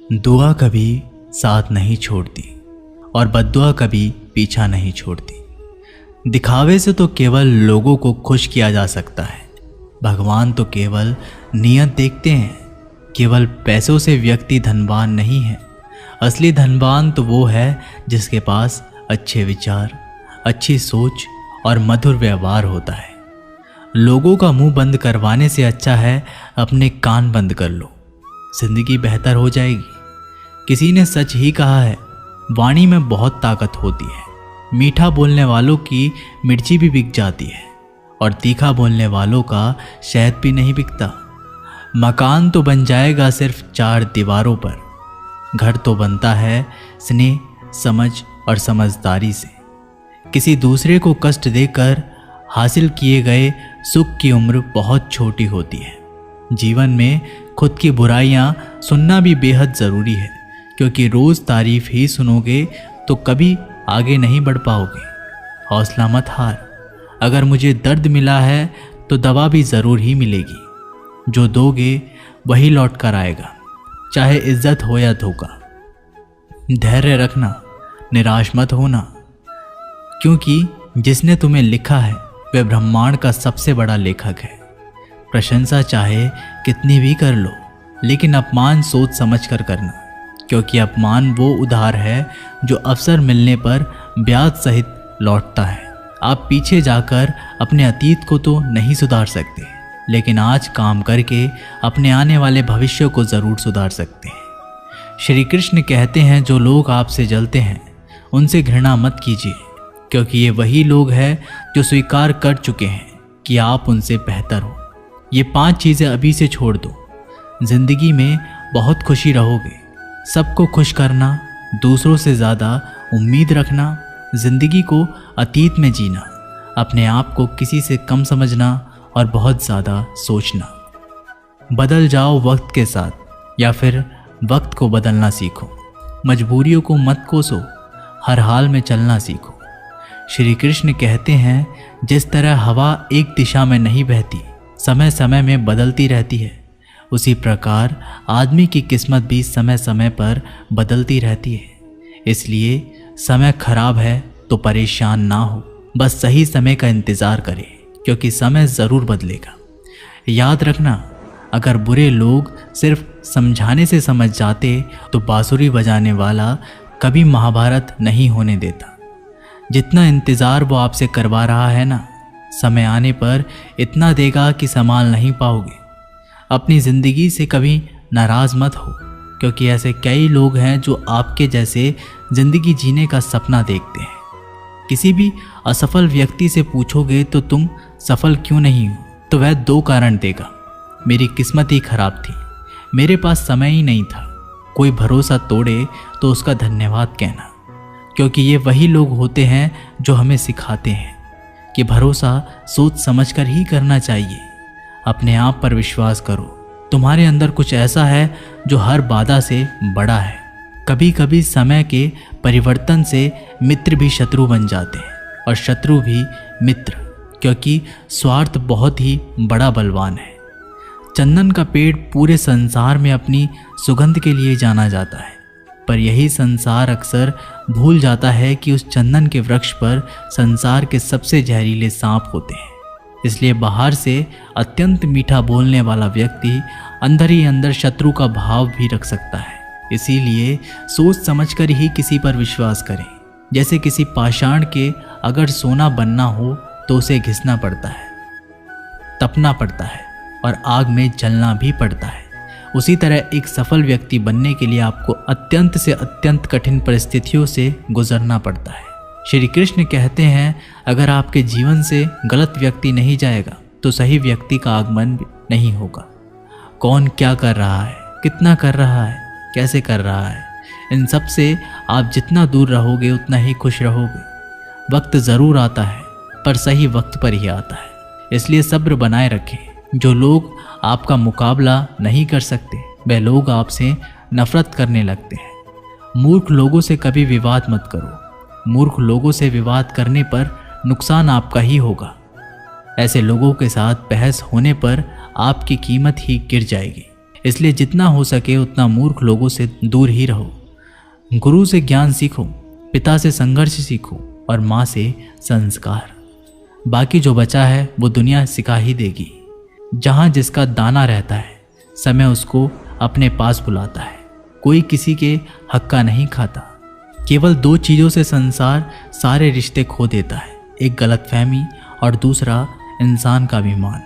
दुआ कभी साथ नहीं छोड़ती और बद्दुआ कभी पीछा नहीं छोड़ती। दिखावे से तो केवल लोगों को खुश किया जा सकता है। भगवान तो केवल नियत देखते हैं। केवल पैसों से व्यक्ति धनवान नहीं है। असली धनवान तो वो है जिसके पास अच्छे विचार, अच्छी सोच और मधुर व्यवहार होता है। लोगों का मुंह बंद करवाने से अच्छा है अपने कान बंद कर लो, जिंदगी बेहतर हो जाएगी। किसी ने सच ही कहा है, वाणी में बहुत ताकत होती है। मीठा बोलने वालों की मिर्ची भी बिक जाती है और तीखा बोलने वालों का शहद भी नहीं बिकता। मकान तो बन जाएगा सिर्फ 4 दीवारों पर, घर तो बनता है स्नेह, समझ और समझदारी से। किसी दूसरे को कष्ट देकर हासिल किए गए सुख की उम्र बहुत छोटी होती है। जीवन में खुद की बुराइयां सुनना भी बेहद ज़रूरी है, क्योंकि रोज़ तारीफ ही सुनोगे तो कभी आगे नहीं बढ़ पाओगे। हौसला मत हार। अगर मुझे दर्द मिला है तो दवा भी ज़रूर ही मिलेगी। जो दोगे वही लौट कर आएगा, चाहे इज्जत हो या धोखा। धैर्य रखना, निराश मत होना, क्योंकि जिसने तुम्हें लिखा है वह ब्रह्मांड का सबसे बड़ा लेखक है। प्रशंसा चाहे कितनी भी कर लो, लेकिन अपमान सोच समझ कर करना, क्योंकि अपमान वो उधार है जो अवसर मिलने पर ब्याज सहित लौटता है। आप पीछे जाकर अपने अतीत को तो नहीं सुधार सकते, लेकिन आज काम करके अपने आने वाले भविष्य को ज़रूर सुधार सकते हैं। श्री कृष्ण कहते हैं, जो लोग आपसे जलते हैं उनसे घृणा मत कीजिए, क्योंकि ये वही लोग हैं जो स्वीकार कर चुके हैं कि आप उनसे बेहतर हो। ये 5 चीज़ें अभी से छोड़ दो। जिंदगी में बहुत खुशी रहोगे। सबको खुश करना, दूसरों से ज़्यादा उम्मीद रखना, जिंदगी को अतीत में जीना, अपने आप को किसी से कम समझना और बहुत ज़्यादा सोचना। बदल जाओ वक्त के साथ, या फिर वक्त को बदलना सीखो। मजबूरियों को मत कोसो, हर हाल में चलना सीखो। श्री कृष्ण कहते हैं, जिस तरह हवा एक दिशा में नहीं बहती, समय समय में बदलती रहती है, उसी प्रकार आदमी की किस्मत भी समय समय पर बदलती रहती है। इसलिए समय खराब है तो परेशान ना हो, बस सही समय का इंतज़ार करें, क्योंकि समय ज़रूर बदलेगा। याद रखना, अगर बुरे लोग सिर्फ समझाने से समझ जाते तो बांसुरी बजाने वाला कभी महाभारत नहीं होने देता। जितना इंतज़ार वो आपसे करवा रहा है ना, समय आने पर इतना देगा कि संभाल नहीं पाओगे। अपनी ज़िंदगी से कभी नाराज़ मत हो, क्योंकि ऐसे कई लोग हैं जो आपके जैसे ज़िंदगी जीने का सपना देखते हैं। किसी भी असफल व्यक्ति से पूछोगे तो तुम सफल क्यों नहीं हो, तो वह 2 कारण देगा। मेरी किस्मत ही खराब थी, मेरे पास समय ही नहीं था। कोई भरोसा तोड़े तो उसका धन्यवाद कहना, क्योंकि ये वही लोग होते हैं जो हमें सिखाते हैं कि भरोसा सोच समझकर ही करना चाहिए। अपने आप पर विश्वास करो। तुम्हारे अंदर कुछ ऐसा है जो हर बाधा से बड़ा है। कभी कभी समय के परिवर्तन से मित्र भी शत्रु बन जाते हैं और शत्रु भी मित्र, क्योंकि स्वार्थ बहुत ही बड़ा बलवान है। चंदन का पेड़ पूरे संसार में अपनी सुगंध के लिए जाना जाता है, पर यही संसार अक्सर भूल जाता है कि उस चंदन के वृक्ष पर संसार के सबसे जहरीले सांप होते हैं। इसलिए बाहर से अत्यंत मीठा बोलने वाला व्यक्ति अंदर ही अंदर शत्रु का भाव भी रख सकता है। इसीलिए सोच समझकर ही किसी पर विश्वास करें। जैसे किसी पाषाण के अगर सोना बनना हो तो उसे घिसना पड़ता है, तपना पड़ता है और आग में जलना भी पड़ता है। उसी तरह एक सफल व्यक्ति बनने के लिए आपको अत्यंत से अत्यंत कठिन परिस्थितियों से गुजरना पड़ता है। श्री कृष्ण कहते हैं, अगर आपके जीवन से गलत व्यक्ति नहीं जाएगा तो सही व्यक्ति का आगमन नहीं होगा। कौन क्या कर रहा है, कितना कर रहा है, कैसे कर रहा है, इन सब से आप जितना दूर रहोगे उतना ही खुश रहोगे। वक्त ज़रूर आता है, पर सही वक्त पर ही आता है। इसलिए सब्र बनाए रखें। जो लोग आपका मुकाबला नहीं कर सकते वह लोग आपसे नफरत करने लगते हैं। मूर्ख लोगों से कभी विवाद मत करो। मूर्ख लोगों से विवाद करने पर नुकसान आपका ही होगा। ऐसे लोगों के साथ बहस होने पर आपकी कीमत ही गिर जाएगी। इसलिए जितना हो सके उतना मूर्ख लोगों से दूर ही रहो। गुरु से ज्ञान सीखो, पिता से संघर्ष सीखो और माँ से संस्कार। बाकी जो बचा है वो दुनिया सिखा ही देगी। जहाँ जिसका दाना रहता है समय उसको अपने पास बुलाता है। कोई किसी के हक का नहीं खाता। केवल दो चीज़ों से संसार सारे रिश्ते खो देता है, एक गलतफहमी और दूसरा इंसान का अभिमान।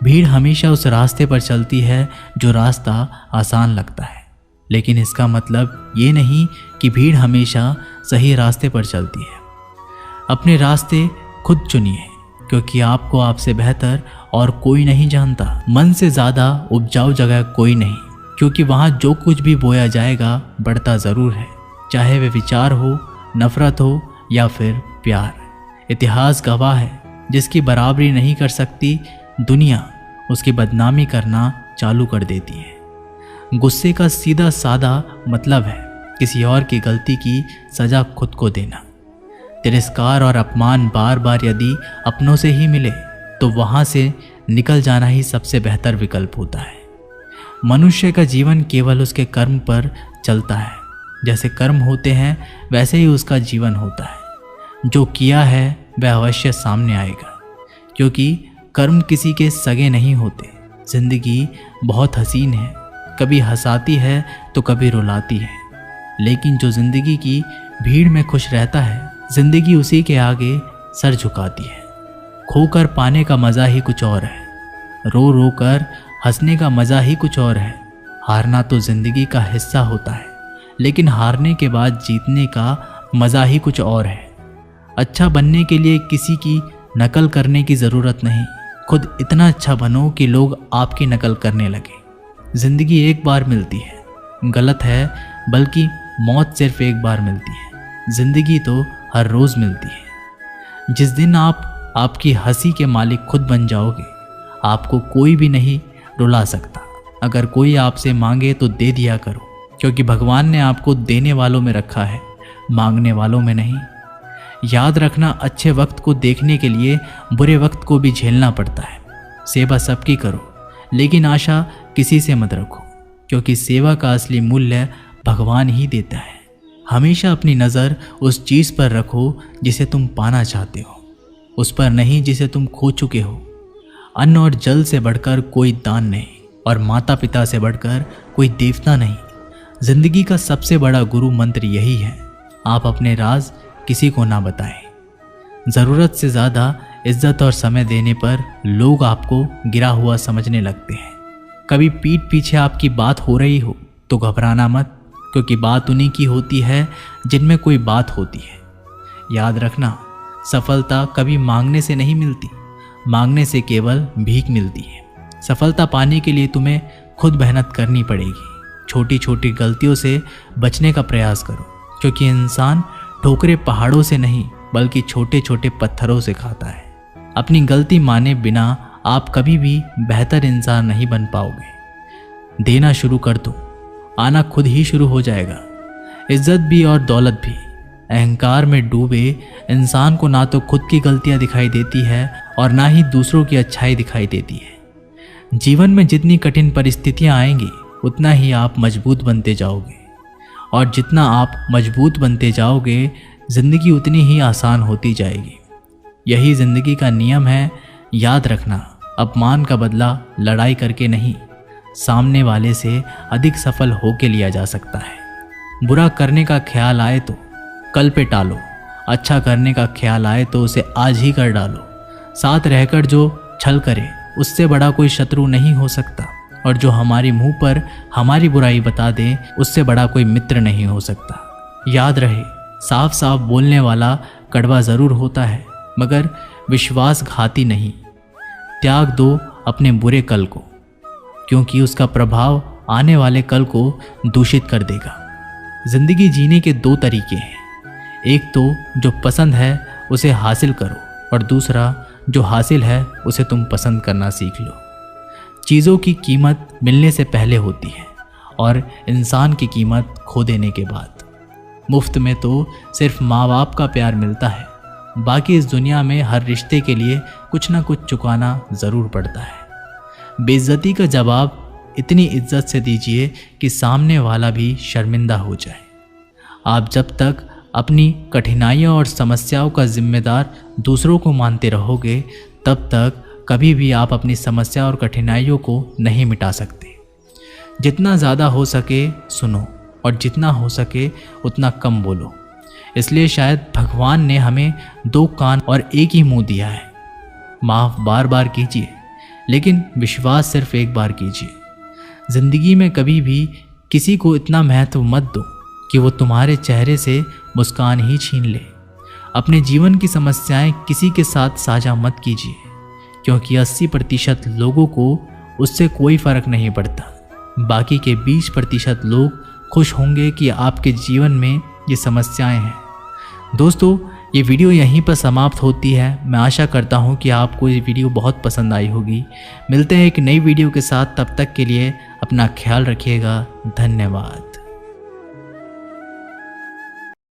भीड़ हमेशा उस रास्ते पर चलती है जो रास्ता आसान लगता है, लेकिन इसका मतलब ये नहीं कि भीड़ हमेशा सही रास्ते पर चलती है। अपने रास्ते खुद चुनिए, क्योंकि आपको आपसे बेहतर और कोई नहीं जानता। मन से ज़्यादा उपजाऊ जगह कोई नहीं, क्योंकि वहाँ जो कुछ भी बोया जाएगा बढ़ता ज़रूर है, चाहे वे विचार हो, नफरत हो या फिर प्यार। इतिहास गवाह है, जिसकी बराबरी नहीं कर सकती दुनिया उसकी बदनामी करना चालू कर देती है। गुस्से का सीधा सादा मतलब है किसी और की गलती की सज़ा खुद को देना। तिरस्कार और अपमान बार बार यदि अपनों से ही मिले तो वहाँ से निकल जाना ही सबसे बेहतर विकल्प होता है। मनुष्य का जीवन केवल उसके कर्म पर चलता है। जैसे कर्म होते हैं वैसे ही उसका जीवन होता है। जो किया है वह अवश्य सामने आएगा, क्योंकि कर्म किसी के सगे नहीं होते। जिंदगी बहुत हसीन है, कभी हंसाती है तो कभी रुलाती है, लेकिन जो जिंदगी की भीड़ में खुश रहता है जिंदगी उसी के आगे सर झुकाती है। खोकर पाने का मज़ा ही कुछ और है, रो रो कर हंसने का मज़ा ही कुछ और है। हारना तो ज़िंदगी का हिस्सा होता है, लेकिन हारने के बाद जीतने का मज़ा ही कुछ और है। अच्छा बनने के लिए किसी की नकल करने की ज़रूरत नहीं, खुद इतना अच्छा बनो कि लोग आपकी नकल करने लगे। ज़िंदगी एक बार मिलती है, गलत है, बल्कि मौत सिर्फ एक बार मिलती है। ज़िंदगी तो हर रोज़ मिलती है। जिस दिन आप आपकी हंसी के मालिक खुद बन जाओगे, आपको कोई भी नहीं रुला सकता। अगर कोई आपसे मांगे तो दे दिया करो, क्योंकि भगवान ने आपको देने वालों में रखा है, मांगने वालों में नहीं। याद रखना, अच्छे वक्त को देखने के लिए बुरे वक्त को भी झेलना पड़ता है। सेवा सबकी करो, लेकिन आशा किसी से मत रखो, क्योंकि सेवा का असली मूल्य भगवान ही देता है। हमेशा अपनी नज़र उस चीज़ पर रखो जिसे तुम पाना चाहते हो, उस पर नहीं जिसे तुम खो चुके हो। अन्न और जल से बढ़कर कोई दान नहीं, और माता पिता से बढ़कर कोई देवता नहीं। जिंदगी का सबसे बड़ा गुरु मंत्र यही है, आप अपने राज किसी को ना बताएं। ज़रूरत से ज़्यादा इज्जत और समय देने पर लोग आपको गिरा हुआ समझने लगते हैं। कभी पीठ पीछे आपकी बात हो रही हो तो घबराना मत, क्योंकि बात उन्हीं की होती है जिनमें कोई बात होती है। याद रखना, सफलता कभी मांगने से नहीं मिलती, मांगने से केवल भीख मिलती है। सफलता पाने के लिए तुम्हें खुद मेहनत करनी पड़ेगी। छोटी छोटी गलतियों से बचने का प्रयास करो, क्योंकि इंसान ठोकरें पहाड़ों से नहीं बल्कि छोटे छोटे पत्थरों से खाता है। अपनी गलती माने बिना आप कभी भी बेहतर इंसान नहीं बन पाओगे। देना शुरू कर दो, आना खुद ही शुरू हो जाएगा। इज्जत भी और दौलत भी। अहंकार में डूबे इंसान को ना तो खुद की गलतियां दिखाई देती है और ना ही दूसरों की अच्छाई दिखाई देती है। जीवन में जितनी कठिन परिस्थितियां आएंगी उतना ही आप मजबूत बनते जाओगे, और जितना आप मजबूत बनते जाओगे जिंदगी उतनी ही आसान होती जाएगी। यही जिंदगी का नियम है। याद रखना, अपमान का बदला लड़ाई करके नहीं, सामने वाले से अधिक सफल होके लिया जा सकता है। बुरा करने का ख्याल आए तो कल पे टालो, अच्छा करने का ख्याल आए तो उसे आज ही कर डालो। साथ रहकर जो छल करे उससे बड़ा कोई शत्रु नहीं हो सकता, और जो हमारे मुंह पर हमारी बुराई बता दे उससे बड़ा कोई मित्र नहीं हो सकता। याद रहे, साफ साफ बोलने वाला कड़वा ज़रूर होता है, मगर विश्वासघाती नहीं। त्याग दो अपने बुरे कल को, क्योंकि उसका प्रभाव आने वाले कल को दूषित कर देगा। जिंदगी जीने के दो तरीके हैं, एक तो जो पसंद है उसे हासिल करो, और दूसरा जो हासिल है उसे तुम पसंद करना सीख लो। चीज़ों की कीमत मिलने से पहले होती है, और इंसान की कीमत खो देने के बाद। मुफ्त में तो सिर्फ माँ बाप का प्यार मिलता है, बाकी इस दुनिया में हर रिश्ते के लिए कुछ ना कुछ चुकाना ज़रूर पड़ता है। बेइज्जती का जवाब इतनी इज्जत से दीजिए कि सामने वाला भी शर्मिंदा हो जाए। आप जब तक अपनी कठिनाइयों और समस्याओं का जिम्मेदार दूसरों को मानते रहोगे, तब तक कभी भी आप अपनी समस्या और कठिनाइयों को नहीं मिटा सकते। जितना ज़्यादा हो सके सुनो और जितना हो सके उतना कम बोलो। इसलिए शायद भगवान ने हमें 2 कान और एक ही मुंह दिया है। माफ़ बार बार कीजिए, लेकिन विश्वास सिर्फ एक बार कीजिए। ज़िंदगी में कभी भी किसी को इतना महत्व मत दो कि वो तुम्हारे चेहरे से मुस्कान ही छीन ले। अपने जीवन की समस्याएं किसी के साथ साझा मत कीजिए, क्योंकि 80% लोगों को उससे कोई फ़र्क नहीं पड़ता। बाकी के 20% लोग खुश होंगे कि आपके जीवन में ये समस्याएं हैं। दोस्तों, ये वीडियो यहीं पर समाप्त होती है। मैं आशा करता हूँ कि आपको ये वीडियो बहुत पसंद आई होगी। मिलते हैं एक नई वीडियो के साथ, तब तक के लिए अपना ख्याल रखिएगा। धन्यवाद।